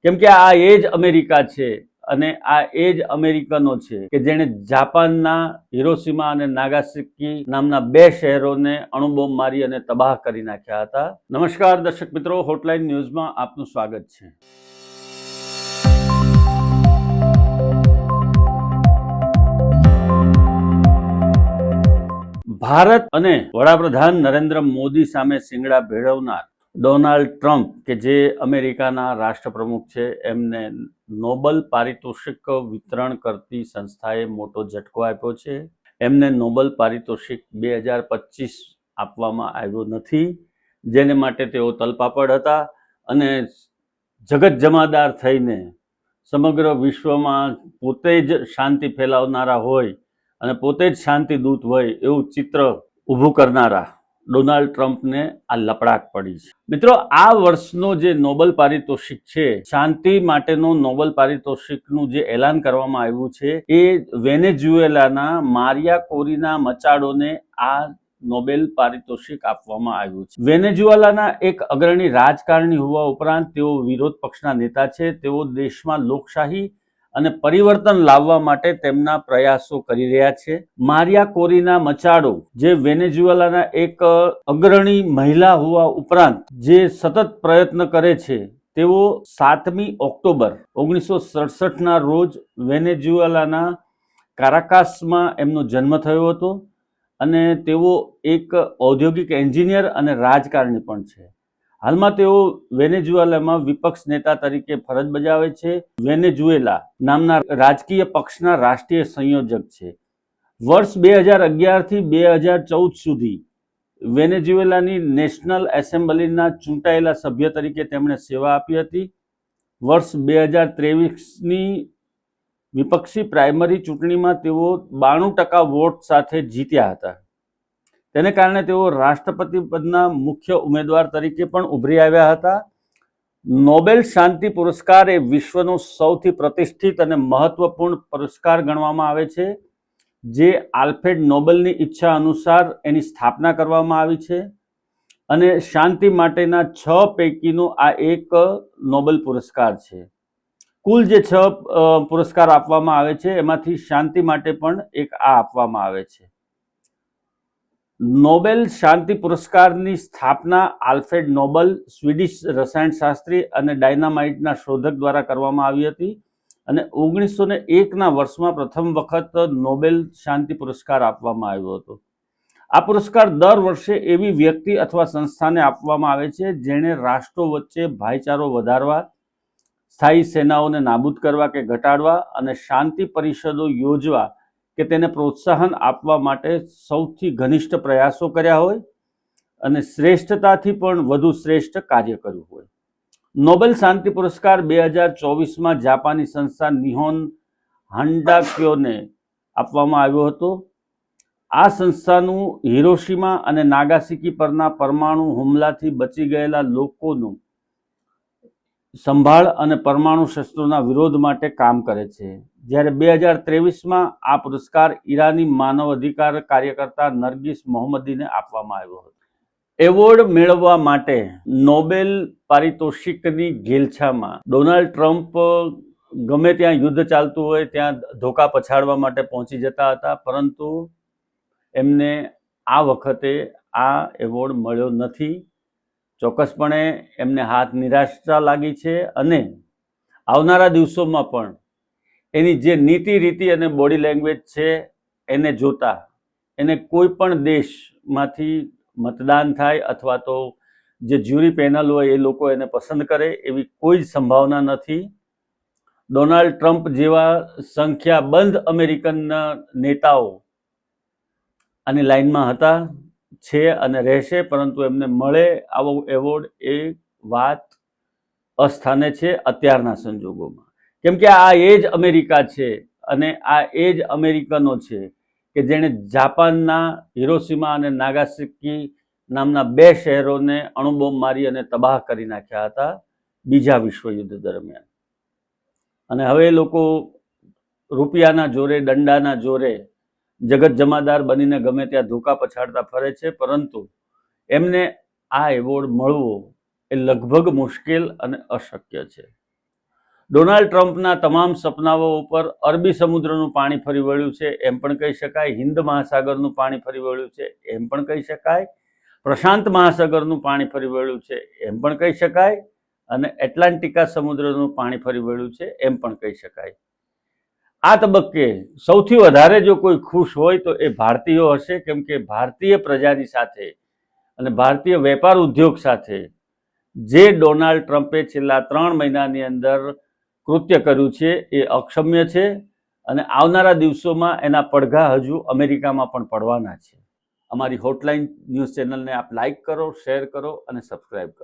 કેમ કે આ એ જ અમેરિકા છે અને આ એ જ અમેરિકનો છે કે જેણે જાપાનના હિરોશીમા અને નાગાસાકી નામના બે શહેરોને અણુબોમ્બ મારી અને તબાહ કરી નાખ્યા હતા. નમસ્કાર દર્શક મિત્રો, હોટલાઇન ન્યૂઝમાં આપનું સ્વાગત છે. ભારત અને વડાપ્રધાન નરેન્દ્ર મોદી સામે શિંગડા ભેળવનાર ડોનાલ્ડ ટ્રમ્પ કે જે અમેરિકાના રાષ્ટ્રપ્રમુખ છે, એમને નોબેલ પારિતોષિક વિતરણ કરતી સંસ્થાએ મોટો ઝટકો આપ્યો છે. એમને નોબેલ પારિતોષિક 2025 આપવામાં આવ્યો નથી, જેને માટે તેઓ તલપાપડ હતા અને જગત જમાદાર થઈને સમગ્ર વિશ્વમાં પોતે જ શાંતિ ફેલાવનારા હોય અને પોતે જ શાંતિ દૂત હોય એવું ચિત્ર ઊભું કરનારા ડોનાલ્ડ ટ્રમ્પને આ લપડાક પડી છે. મિત્રો, આ વર્ષનો જે નોબેલ પારિતોષિક છે, શાંતિ માટેનો નોબેલ પારિતોષિકનું જે એલાન કરવામાં આવ્યું છે, એ વેનેઝુએલાના મારિયા કોરીના મચાડોને આ નોબેલ પારિતોષિક આપવામાં આવ્યું છે. વેનેઝુએલાના એક અગ્રણી રાજકારણી હોવા ઉપરાંત તેઓ વિરોધ પક્ષના નેતા છે. તેઓ દેશમાં લોકશાહી અને પરિવર્તન લાવવા માટે તેમના પ્રયાસો કરી રહ્યા છે. મારિયા કોરીના મચાડો જે વેનેઝુએલાના એક અગ્રણી મહિલા હોવા ઉપરાંત જે સતત પ્રયત્ન કરે છે, તેઓ 7મી ઓક્ટોબર 1967ના રોજ વેનેઝુએલાના કારાકાસમાં એમનો જન્મ થયો હતો અને તેઓ એક ઔદ્યોગિક એન્જિનિયર અને રાજકારણી પણ છે. હાલમાં તેઓ વેનેઝુએલામાં વિપક્ષ નેતા તરીકે ફરજ બજાવે છે. વેનેઝુએલા નામના રાજકીય પક્ષના રાષ્ટ્રીય સંયોજક છે. વર્ષ 2011થી 2014 સુધી વેનેઝુએલાની નેશનલ એસેમ્બલીના ચૂંટાયેલા સભ્ય તરીકે તેમણે સેવા આપી હતી. વર્ષ 2023ની વિપક્ષી પ્રાઇમરી ચૂંટણીમાં તેઓ 92% વોટ સાથે જીત્યા હતા. તેને કારણે તેઓ રાષ્ટ્રપતિ પદના મુખ્ય ઉમેદવાર તરીકે પણ ઉભરી આવ્યા હતા. નોબેલ શાંતિ પુરસ્કાર એ વિશ્વનો સૌથી પ્રતિષ્ઠિત અને મહત્વપૂર્ણ પુરસ્કાર ગણવામાં આવે છે, જે આલ્ફ્રેડ નોબેલની ઈચ્છા અનુસાર એની સ્થાપના કરવામાં આવી છે અને શાંતિ માટેના 6 પૈકીનો આ એક નોબેલ પુરસ્કાર છે. કુલ જે 6 પુરસ્કાર આપવામાં આવે છે, એમાંથી શાંતિ માટે પણ એક આ આપવામાં આવે છે. નોબેલ શાંતિ પુરસ્કારની સ્થાપના આલ્ફ્રેડ નોબેલ, સ્વીડિશ રસાયણશાસ્ત્રી અને ડાયનામાઇટના શોધક દ્વારા કરવામાં આવી હતી અને 1901ના વર્ષમાં પ્રથમ વખત નોબેલ શાંતિ પુરસ્કાર આપવામાં આવ્યો હતો. આ પુરસ્કાર દર વર્ષે એવી વ્યક્તિ અથવા સંસ્થાને આપવામાં આવે છે જેણે રાષ્ટ્રો વચ્ચે ભાઈચારો વધારવા, સ્થાયી સેનાઓને નાબૂદ કરવા કે ઘટાડવા અને શાંતિ પરિષદો યોજવા કે તેને પ્રોત્સાહન આપવા માટે સૌથી ઘનિષ્ઠ પ્રયાસો કર્યા હોય અને શ્રેષ્ઠતાથી પણ વધુ શ્રેષ્ઠ કાર્ય કર્યું હોય. નોબેલ શાંતિ પુરસ્કાર 2024માં જાપાની સંસ્થા નિહોન હાન્ડાક્યોને આપવામાં આવ્યો હતો. આ સંસ્થાનું હિરોશીમા અને નાગાસાકી પરના પરમાણુ હુમલાથી બચી ગયેલા લોકોનું સંભાળ અને પરમાણુ શસ્ત્રોના વિરોધ માટે કામ કરે છે. જ્યારે 2023માં આ પુરસ્કાર ઈરાની માનવ અધિકાર કાર્યકર્તા નરગિસ મોહમ્મદીને આપવામાં આવ્યો હતો. એવોર્ડ મેળવવા માટે નોબેલ પારિતોષિકની ઘેલછામાં ડોનાલ્ડ ટ્રમ્પ ગમે ત્યાં યુદ્ધ ચાલતું હોય ત્યાં ધોકા પછાડવા માટે પહોંચી જતા હતા, પરંતુ એમને આ વખતે આ એવોર્ડ મળ્યો નથી. ચોક્કસપણે એમને હાથ નિરાશા લાગી છે અને આવનારા દિવસોમાં પણ એની જે નીતિ રીતિ અને બોડી લેંગ્વેજ છે એને જોતા એને કોઈ પણ દેશમાંથી મતદાન થાય અથવા તો જે જ્યુરી પેનલ હોય એ લોકો એને પસંદ કરે એવી કોઈ જ સંભાવના નથી. ડોનાલ્ડ ટ્રમ્પ જેવા સંખ્યાબંધ અમેરિકન નેતાઓ આની લાઈનમાં હતા, છે અને રહેશે, પરંતુ એમને મળે આવો એવોર્ડ એ વાત અસ્થાને છે અત્યારના સંજોગોમાં. કેમ કે આ એ જ અમેરિકા છે અને આ એ જ અમેરિકનો છે કે જેણે જાપાનના હિરોશીમા અને નાગાસાકી નામના બે શહેરોને અણુબોમ્બ મારી અને તબાહ કરી નાખ્યા હતા બીજા વિશ્વયુદ્ધ દરમિયાન. અને હવે લોકો રૂપિયાના જોરે, દંડાના જોરે જગત જમાદાર બનીને ગમે ત્યાં ધોકા પછાડતા ફરે છે, પરંતુ એમને આ એવોર્ડ મળવો એ લગભગ મુશ્કેલ અને અશક્ય છે. ડોનાલ્ડ ટ્રમ્પના તમામ સપનાઓ ઉપર અરબી સમુદ્રનું પાણી ફરી વળ્યું છે એમ પણ કહી શકાય, હિન્દ મહાસાગરનું પાણી ફરી વળ્યું છે એમ પણ કહી શકાય, પ્રશાંત મહાસાગરનું પાણી ફરી વળ્યું છે એમ પણ કહી શકાય, અને એટલાન્ટિકા સમુદ્રનું પાણી ફરી વળ્યું છે એમ પણ કહી શકાય. આ તબક્કે સૌથી વધારે જો કોઈ ખુશ હોય તો એ ભારતીયો હશે, કેમ કે ભારતીય પ્રજાની સાથે અને ભારતીય વેપાર ઉદ્યોગ સાથે જે ડોનાલ્ડ ટ્રમ્પે છેલ્લા 3 મહિનાની અંદર કૃત્ય કર્યું છે એ અક્ષમ્ય છે, અને આવનારા દિવસોમાં એના પડઘા હજુ અમેરિકામાં પણ પડવાના છે. અમારી હોટલાઇન ન્યૂઝ ચેનલને આપ લાઈક કરો, શેર કરો અને સબસ્ક્રાઇબ કરો.